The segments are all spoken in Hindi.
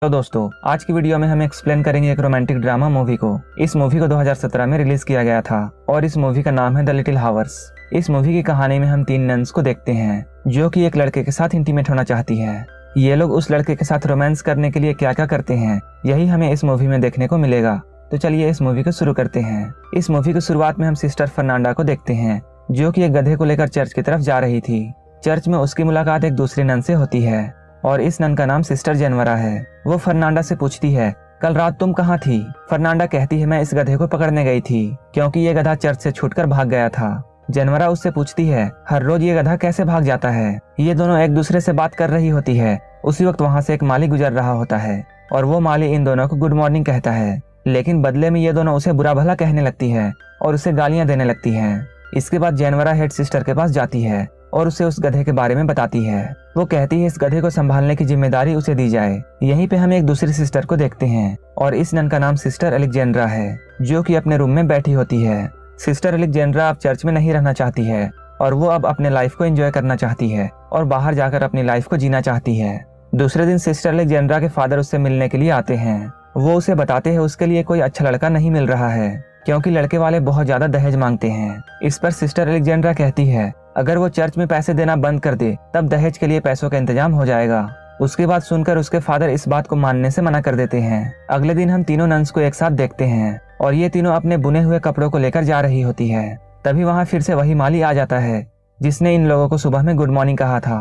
तो दोस्तों, आज की वीडियो में हम एक्सप्लेन करेंगे एक रोमांटिक ड्रामा मूवी को। इस मूवी को 2017 में रिलीज किया गया था और इस मूवी का नाम है द लिटिल हावर्स। इस मूवी की कहानी में हम 3 नन्स को देखते हैं जो कि एक लड़के के साथ इंटीमेट होना चाहती है। ये लोग उस लड़के के साथ रोमांस करने के लिए क्या क्या करते हैं, यही हमें इस मूवी में देखने को मिलेगा। तो चलिए इस मूवी को शुरू करते हैं। इस मूवी की शुरुआत में हम सिस्टर फर्नांडा को देखते हैं जो कि एक गधे को लेकर चर्च की तरफ जा रही थी। चर्च में उसकी मुलाकात एक दूसरी नन से होती है और इस नन का नाम सिस्टर जेनवरा है। वो फर्नांडा से पूछती है, कल रात तुम कहाँ थी? फर्नांडा कहती है, मैं इस गधे को पकड़ने गई थी क्योंकि ये गधा चर्च से छूटकर भाग गया था। जेनवरा उससे पूछती है, हर रोज ये गधा कैसे भाग जाता है? ये दोनों एक दूसरे से बात कर रही होती है। उसी वक्त वहाँ से एक माली गुजर रहा होता है और वो माली इन दोनों को गुड मॉर्निंग कहता है, लेकिन बदले में ये दोनों उसे बुरा भला कहने लगती है और उसे गालियां देने लगती है। इसके बाद जेनवरा हेड सिस्टर के पास जाती है और उसे उस गधे के बारे में बताती है। वो कहती है इस गधे को संभालने की जिम्मेदारी उसे दी जाए। यहीं पे हम एक दूसरी सिस्टर को देखते हैं और इस नन का नाम सिस्टर अलेक्जेंड्रा है जो कि अपने रूम में बैठी होती है। सिस्टर अलेक्जेंड्रा अब चर्च में नहीं रहना चाहती है और वो अब अपने लाइफ को एंजॉय करना चाहती है और बाहर जाकर अपनी लाइफ को जीना चाहती है। दूसरे दिन सिस्टर अलेक्जेंड्रा के फादर उससे मिलने के लिए आते हैं। वो उसे बताते हैं उसके लिए कोई अच्छा लड़का नहीं मिल रहा है क्योंकि लड़के वाले बहुत ज्यादा दहेज मांगते हैं। इस पर सिस्टर अलेक्जेंड्रा कहती है, अगर वो चर्च में पैसे देना बंद कर दे तब दहेज के लिए पैसों का इंतजाम हो जाएगा। उसके बाद सुनकर उसके फादर इस बात को मानने से मना कर देते हैं। अगले दिन हम तीनों नन्स को एक साथ देखते हैं और ये तीनों अपने बुने हुए कपड़ों को लेकर जा रही होती है। तभी वहाँ फिर से वही माली आ जाता है जिसने इन लोगों को सुबह में गुड मॉर्निंग कहा था।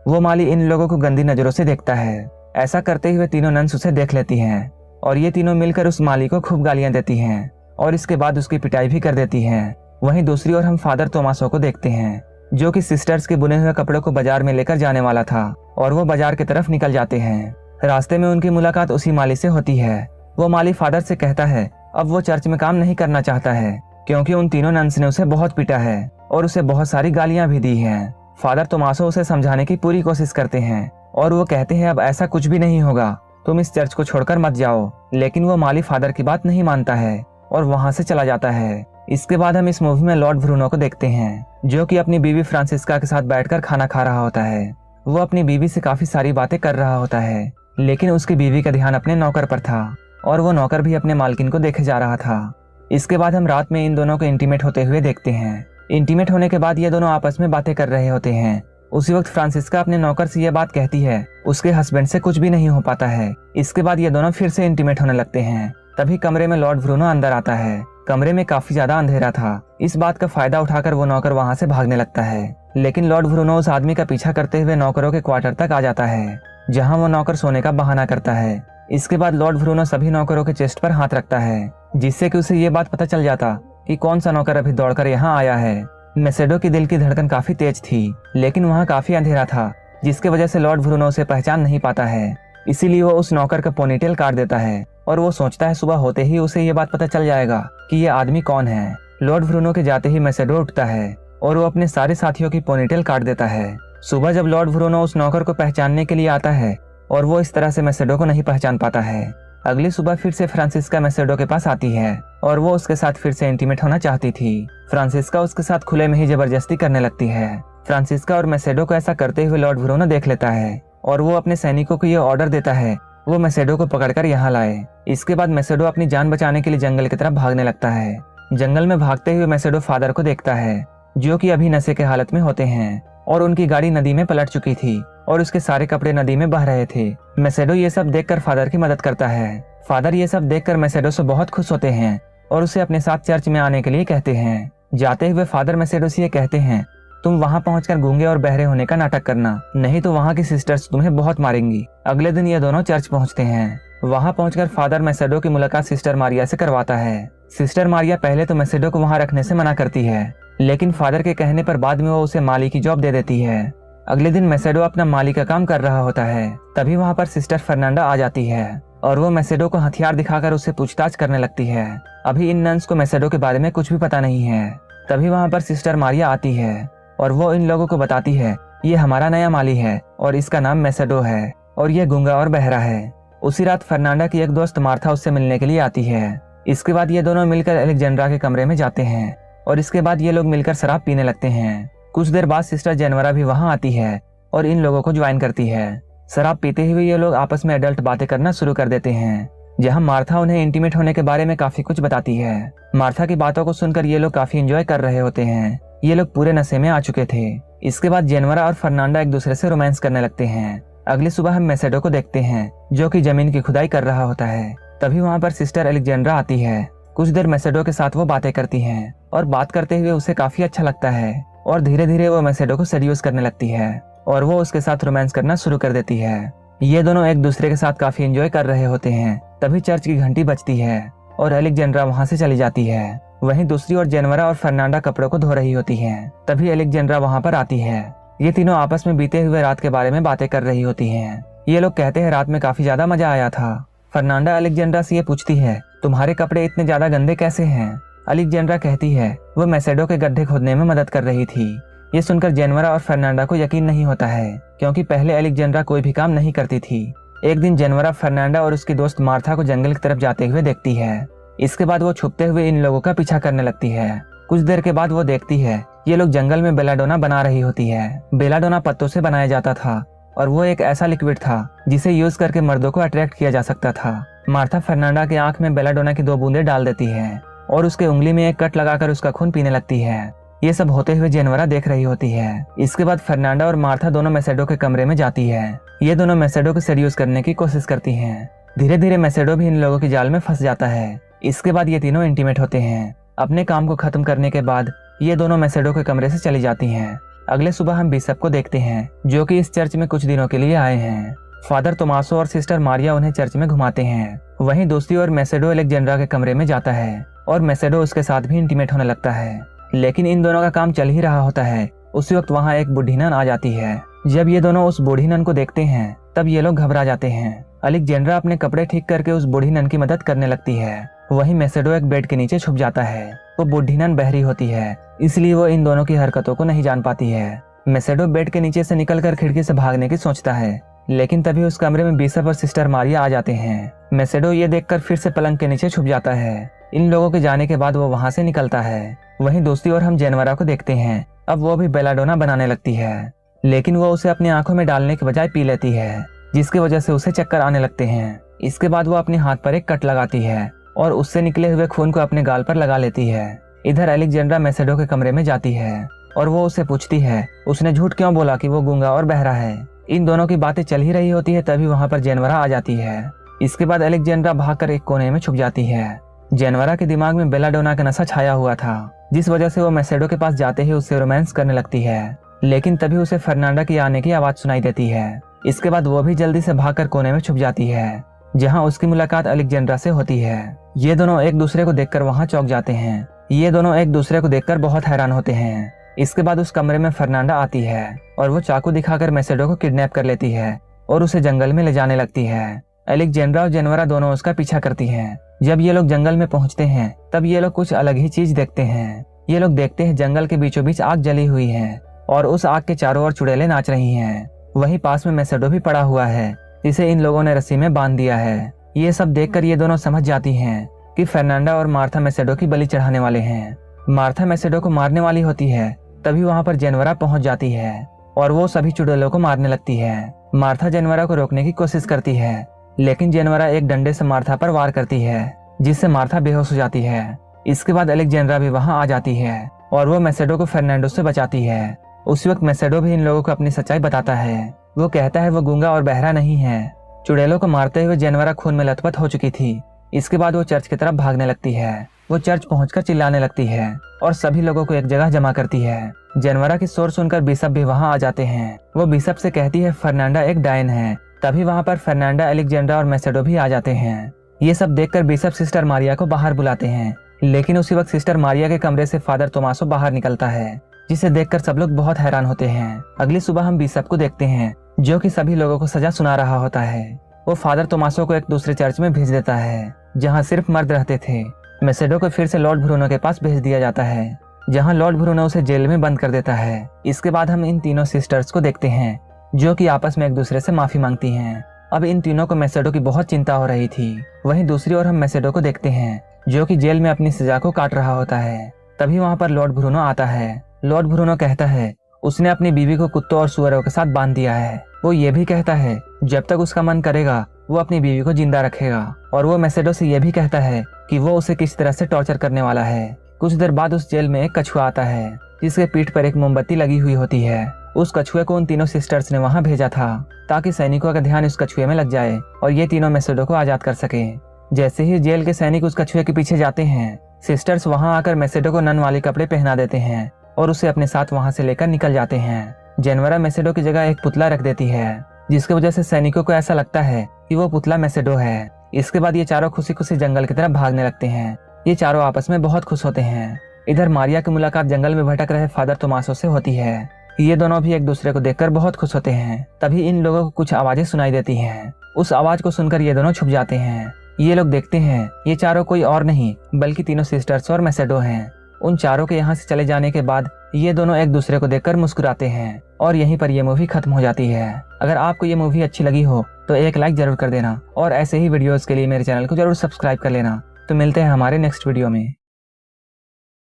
वो माली इन लोगों को गंदी नजरों से देखता है। ऐसा करते हुए तीनों नन्स उसे देख लेती हैं और ये तीनों मिलकर उस माली को खूब गालियां देती हैं और इसके बाद उसकी पिटाई भी कर देती हैं। वहीं दूसरी ओर हम फादर तोमासो को देखते हैं जो कि सिस्टर्स के बुने हुए कपड़ों को बाजार में लेकर जाने वाला था और वो बाजार की तरफ निकल जाते हैं। रास्ते में उनकी मुलाकात उसी माली से होती है। वो माली फादर से कहता है अब वो चर्च में काम नहीं करना चाहता है क्योंकि उन तीनों नन्स ने उसे बहुत पीटा है और उसे बहुत सारी गालियां भी दी हैं। फादर तोमासो उसे समझाने की पूरी कोशिश करते हैं और वो कहते हैं अब ऐसा कुछ भी नहीं होगा, तुम इस चर्च को छोड़कर मत जाओ। लेकिन वो माली फादर की बात नहीं मानता है और वहां से चला जाता है। इसके बाद हम इस मूवी में लॉर्ड ब्रूनो को देखते हैं जो कि अपनी बीवी फ्रांसिस्का के साथ बैठकर खाना खा रहा होता है। वो अपनी बीवी से काफी सारी बातें कर रहा होता है लेकिन उसकी बीवी का ध्यान अपने नौकर पर था और वो नौकर भी अपने मालकिन को देखे जा रहा था। इसके बाद हम रात में इन दोनों को इंटीमेट होते हुए देखते हैं। इंटीमेट होने के बाद ये दोनों आपस में बातें कर रहे होते हैं। उसी वक्त फ्रांसिस्का अपने नौकर से ये बात कहती है उसके हस्बैंड से कुछ भी नहीं हो पाता है। इसके बाद ये दोनों फिर से इंटीमेट होने लगते हैं। तभी कमरे में लॉर्ड ब्रूनो अंदर आता है। कमरे में काफी ज्यादा अंधेरा था। इस बात का फायदा उठाकर वो नौकर वहां से भागने लगता है, लेकिन लॉर्ड ब्रूनो उस आदमी का पीछा करते हुए नौकरों के क्वार्टर तक आ जाता है जहां वो नौकर सोने का बहाना करता है। इसके बाद लॉर्ड ब्रूनो सभी नौकरों के चेस्ट पर हाथ रखता है जिससे कि उसे ये बात पता चल जाता कि कौन सा नौकर अभी दौड़कर यहाँ आया है। मेसेडो की दिल की धड़कन काफी तेज थी लेकिन वहाँ काफी अंधेरा था जिसके वजह से लॉर्ड ब्रूनो उसे पहचान नहीं पाता है। इसीलिए वो उस नौकर का पोनीटेल काट देता है और वो सोचता है सुबह होते ही उसे ये बात पता चल जाएगा कि ये आदमी कौन है। लॉर्ड ब्रूनो के जाते ही मेसेडो उठता है और वो अपने सारे साथियों की पोनीटेल काट देता है। सुबह जब लॉर्ड ब्रूनो उस नौकर को पहचानने के लिए आता है और वो इस तरह से मेसेडो को नहीं पहचान पाता है। अगली सुबह फिर से फ्रांसिस्का मेसेडो के पास आती है और वो उसके साथ फिर से इंटीमेट होना चाहती थी। फ्रांसिस्का उसके साथ खुले में ही जबरदस्ती करने लगती है। फ्रांसिस्का और मेसेडो को ऐसा करते हुए लॉर्ड ब्रूनो देख लेता है और वो अपने सैनिकों को ये ऑर्डर देता है वो मेसेडो को पकड़कर यहाँ लाए। इसके बाद मेसेडो अपनी जान बचाने के लिए जंगल की तरफ भागने लगता है। जंगल में भागते हुए मेसेडो फादर को देखता है जो कि अभी नशे के हालत में होते हैं और उनकी गाड़ी नदी में पलट चुकी थी और उसके सारे कपड़े नदी में बह रहे थे। मेसेडो ये सब देखकर फादर की मदद करता है। फादर ये सब देखकर मेसेडो से बहुत खुश होते हैं और उसे अपने साथ चर्च में आने के लिए कहते हैं। जाते हुए फादर मेसेडो से ये कहते हैं, तुम वहाँ पहुंचकर गूंगे और बहरे होने का नाटक करना, नहीं तो वहाँ की सिस्टर्स तुम्हें बहुत मारेंगी। अगले दिन ये दोनों चर्च पहुंचते हैं। वहाँ पहुंचकर फादर मेसेडो की मुलाकात सिस्टर मारिया से करवाता है। सिस्टर मारिया पहले तो मेसेडो को वहाँ रखने से मना करती है लेकिन फादर के कहने पर बाद में वो उसे माली की जॉब दे देती है। अगले दिन मेसेडो अपना माली का काम कर रहा होता है। तभी वहाँ पर सिस्टर फर्नांडा आ जाती है और वो मेसेडो को हथियार दिखाकर उससे पूछताछ करने लगती है। अभी इन नन्स को मेसेडो के बारे में कुछ भी पता नहीं है। तभी वहाँ पर सिस्टर मारिया आती है और वो इन लोगों को बताती है ये हमारा नया माली है और इसका नाम मेसेडो है और ये गूंगा और बहरा है। उसी रात फर्नांडा की एक दोस्त मार्था उससे मिलने के लिए आती है। इसके बाद ये दोनों मिलकर अलेक्जेंड्रा के कमरे में जाते हैं और इसके बाद ये लोग मिलकर शराब पीने लगते हैं। कुछ देर बाद सिस्टर जेनवरा भी वहाँ आती है और इन लोगों को ज्वाइन करती है। शराब पीते हुए ये लोग आपस में एडल्ट बातें करना शुरू कर देते हैं, जहां मार्था उन्हें इंटीमेट होने के बारे में काफी कुछ बताती है। मार्था की बातों को सुनकर ये लोग काफी एंजॉय कर रहे होते हैं। ये लोग पूरे नशे में आ चुके थे। इसके बाद जेनवरा और फर्नांडा एक दूसरे से रोमांस करने लगते हैं। अगली सुबह हम मैसेडो को देखते हैं, जो कि जमीन की खुदाई कर रहा होता है। तभी वहाँ पर सिस्टर अलेक्जेंड्रा आती है। कुछ देर मैसेडो के साथ वो बातें करती हैं और बात करते हुए उसे काफी अच्छा लगता है और धीरे धीरे वो मैसेडो को सेड्यूस करने लगती है और वो उसके साथ रोमांस करना शुरू कर देती है। ये दोनों एक दूसरे के साथ काफी एंजॉय कर रहे होते हैं। तभी चर्च की घंटी बजती है और अलेक्जेंड्रा वहाँ से चली जाती है। वहीं दूसरी ओर जेनवरा और फर्नांडा कपड़ों को धो रही होती हैं। तभी अलेक्जेंड्रा वहाँ पर आती है। ये तीनों आपस में बीते हुए रात के बारे में बातें कर रही होती हैं। ये लोग कहते हैं रात में काफी ज्यादा मजा आया था। फर्नांडा अलेक्जेंड्रा से ये पूछती है, तुम्हारे कपड़े इतने ज्यादा गंदे कैसे हैं? अलेक्जेंड्रा कहती है वो मैसेडो के गड्ढे खोदने में मदद कर रही थी। ये सुनकर जेनवरा और फर्नांडा को यकीन नहीं होता है, क्योंकि पहले अलेक्जेंड्रा कोई भी काम नहीं करती थी। एक दिन जेनवरा फर्नांडा और उसकी दोस्त मार्था को जंगल की तरफ जाते हुए देखती है। इसके बाद वो छुपते हुए इन लोगों का पीछा करने लगती है। कुछ देर के बाद वो देखती है ये लोग जंगल में बेलाडोना बना रही होती है। बेलाडोना पत्तों से बनाया जाता था और वो एक ऐसा लिक्विड था जिसे यूज करके मर्दों को अट्रैक्ट किया जा सकता था। मार्था फर्नांडा की आंख में बेलाडोना की 2 बूंदें डाल देती है और उसके उंगली में एक कट लगाकर उसका खून पीने लगती है। ये सब होते हुए जेनवरा देख रही होती है। इसके बाद फर्नांडा और मार्था दोनों मैसेडो के कमरे में जाती है। ये दोनों मैसेडो को सेड्यूस करने की कोशिश करती हैं। धीरे धीरे मैसेडो भी इन लोगों की जाल में फंस जाता है। इसके बाद ये तीनों इंटीमेट होते हैं। अपने काम को खत्म करने के बाद ये दोनों मैसेडो के कमरे से चली जाती हैं। अगले सुबह हम बिशप को देखते हैं, जो कि इस चर्च में कुछ दिनों के लिए आए हैं। फादर तोमासो और सिस्टर मारिया उन्हें चर्च में घुमाते हैं। वहीं दूसरी ओर मैसेडो अलेक्जेंड्रा के कमरे में जाता है और मैसेडो उसके साथ भी इंटीमेट होने लगता है। लेकिन इन दोनों का काम चल ही रहा होता है। उसी वक्त वहाँ एक बूढ़ी नन आ जाती है। जब ये दोनों उस बूढ़ी नन को देखते हैं तब ये लोग घबरा जाते हैं। अलेक्जेंड्रा अपने कपड़े ठीक करके उस बूढ़ी नन की मदद करने लगती है। वहीं मैसेडो एक बेड के नीचे छुप जाता है। वो बूढ़ी नन बहरी होती है, इसलिए वो इन दोनों की हरकतों को नहीं जान पाती है। मैसेडो बेड के नीचे से निकलकर खिड़की से भागने की सोचता है, लेकिन तभी उस कमरे में बिशप और सिस्टर मारिया आ जाते हैं। मैसेडो ये देखकर फिर से पलंग के नीचे छुप जाता है। इन लोगों के जाने के बाद वो वहाँ से निकलता है। वहीं दूसरी ओर हम जेनवरा को देखते हैं। अब वो भी बेलाडोना बनाने लगती है, लेकिन वो उसे अपनी आंखों में डालने के बजाय पी लेती है, जिसकी वजह से उसे चक्कर आने लगते हैं। इसके बाद वो अपने हाथ पर एक कट लगाती है और उससे निकले हुए खून को अपने गाल पर लगा लेती है। इधर अलेक्जेंड्रा मैसेडो के कमरे में जाती है और वो उससे पूछती है उसने झूठ क्यों बोला कि वो गूंगा और बहरा है। इन दोनों की बातें चल ही रही होती है, तभी वहाँ पर जेनवरा आ जाती है। इसके बाद अलेक्जेंड्रा भागकर एक कोने में छुप जाती है। जेनवरा के दिमाग में बेलाडोना का नशा छाया हुआ था, जिस वजह से वो मैसेडो के पास जाते ही उससे रोमांस करने लगती है। लेकिन तभी उसे फर्नांडा की आने की आवाज सुनाई देती है। इसके बाद वो भी जल्दी से भागकर कोने में छुप जाती है, जहां उसकी मुलाकात अलेक्जेंड्रा से होती है। ये दोनों एक दूसरे को देखकर वहां चौंक जाते हैं। ये दोनों एक दूसरे को देखकर बहुत हैरान होते हैं। इसके बाद उस कमरे में फर्नांडा आती है और वो चाकू दिखाकर मैसेडो को किडनैप कर लेती है और उसे जंगल में ले जाने लगती है। अलेक्जेंड्रा और जेनवरा दोनों उसका पीछा करती हैं। जब ये लोग जंगल में पहुंचते हैं तब ये लोग कुछ अलग ही चीज देखते हैं। ये लोग देखते हैं जंगल के बीचों बीच आग जली हुई है और उस आग के चारों ओर चुड़ैलें नाच रही हैं। वहीं पास में मैसेडो भी पड़ा हुआ है, जिसे इन लोगों ने रस्सी में बांध दिया है। ये सब देखकर ये दोनों समझ जाती हैं कि फर्नांडा और मार्था मैसेडो की बलि चढ़ाने वाले हैं। मार्था मैसेडो को मारने वाली होती है, तभी वहाँ पर जेनवरा पहुंच जाती है और वो सभी चुड़ैलों को मारने लगती है। मार्था जेनवरा को रोकने की कोशिश करती है, लेकिन जेनवरा एक डंडे से मार्था पर वार करती है, जिससे मार्था बेहोश हो जाती है। इसके बाद अलेक्जेंड्रा भी वहाँ आ जाती है और वो मैसेडो को फर्नांडो से बचाती है। उसी वक्त मैसेडो भी इन लोगों को अपनी सच्चाई बताता है। वो कहता है वो गूंगा और बहरा नहीं है। चुड़ैलों को मारते हुए जेनवरा खून में लथपथ हो चुकी थी। इसके बाद वो चर्च की तरफ भागने लगती है। वो चर्च पहुंचकर चिल्लाने लगती है और सभी लोगों को एक जगह जमा करती है। जेनवरा की शोर सुनकर बिशप भी वहाँ आ जाते हैं। वो बिशप से कहती है फर्नांडा एक डायन है। तभी वहाँ पर फर्नांडा, अलेक्जेंड्रा और मैसेडो भी आ जाते हैं। ये सब देखकर बिशप सिस्टर मारिया को बाहर बुलाते हैं, लेकिन उसी वक्त सिस्टर मारिया के कमरे से फादर तोमासो बाहर निकलता है, जिसे देखकर सब लोग बहुत हैरान होते हैं। अगली सुबह हम बिशप को देखते हैं, जो कि सभी लोगों को सजा सुना रहा होता है। वो फादर तोमासो को एक दूसरे चर्च में भेज देता है, जहाँ सिर्फ मर्द रहते थे। मैसेडो को फिर से लॉर्ड ब्रूनो के पास भेज दिया जाता है, जहाँ लॉर्ड ब्रूनो उसे जेल में बंद कर देता है। इसके बाद हम इन तीनों सिस्टर्स को देखते हैं, जो कि आपस में एक दूसरे से माफी मांगती हैं। अब इन तीनों को मैसेडो की बहुत चिंता हो रही थी। वहीं दूसरी ओर हम मैसेडो को देखते हैं, जो कि जेल में अपनी सजा को काट रहा होता है। तभी वहाँ पर लॉर्ड ब्रूनो आता है। लॉर्ड ब्रूनो कहता है उसने अपनी बीवी को कुत्तों और सुअरों के साथ बांध दिया है। वो ये भी कहता है जब तक उसका मन करेगा वो अपनी बीवी को जिंदा रखेगा, और वो मैसेडो से ये भी कहता है कि वो उसे किस तरह से टॉर्चर करने वाला है। कुछ देर बाद उस जेल में एक कछुआ आता है जिसके पीठ पर एक मोमबत्ती लगी हुई होती है। उस कछुए को उन तीनों सिस्टर्स ने वहां भेजा था ताकि सैनिकों का ध्यान इस कछुए में लग जाए और ये तीनों मैसेडो को आजाद कर सके। जैसे ही जेल के सैनिक उस कछुए के पीछे जाते हैं, सिस्टर्स वहां आकर मैसेडो को नन वाले कपड़े पहना देते हैं और उसे अपने साथ वहां से लेकर निकल जाते हैं। जेनवरा मैसेडो की जगह एक पुतला रख देती है, जिसकी वजह से सैनिकों को ऐसा लगता है कि वो पुतला मैसेडो है। इसके बाद ये चारों खुशी खुशी जंगल की तरफ भागने लगते हैं। ये चारों आपस में बहुत खुश होते हैं। इधर मारिया की मुलाकात जंगल में भटक रहे फादर तोमासो से होती है। ये दोनों भी एक दूसरे को देखकर बहुत खुश होते हैं। तभी इन लोगों को कुछ आवाजें सुनाई देती हैं। उस आवाज को सुनकर ये दोनों छुप जाते हैं। ये लोग देखते हैं ये चारों कोई और नहीं बल्कि तीनों सिस्टर्स और मैसेडो हैं। उन चारों के यहाँ से चले जाने के बाद ये दोनों एक दूसरे को देखकर मुस्कुराते हैं और यहीं पर ये मूवी खत्म हो जाती है। अगर आपको ये मूवी अच्छी लगी हो तो एक लाइक जरूर कर देना और ऐसे ही वीडियोस के लिए मेरे चैनल को जरूर सब्सक्राइब कर लेना। तो मिलते हैं हमारे नेक्स्ट वीडियो में।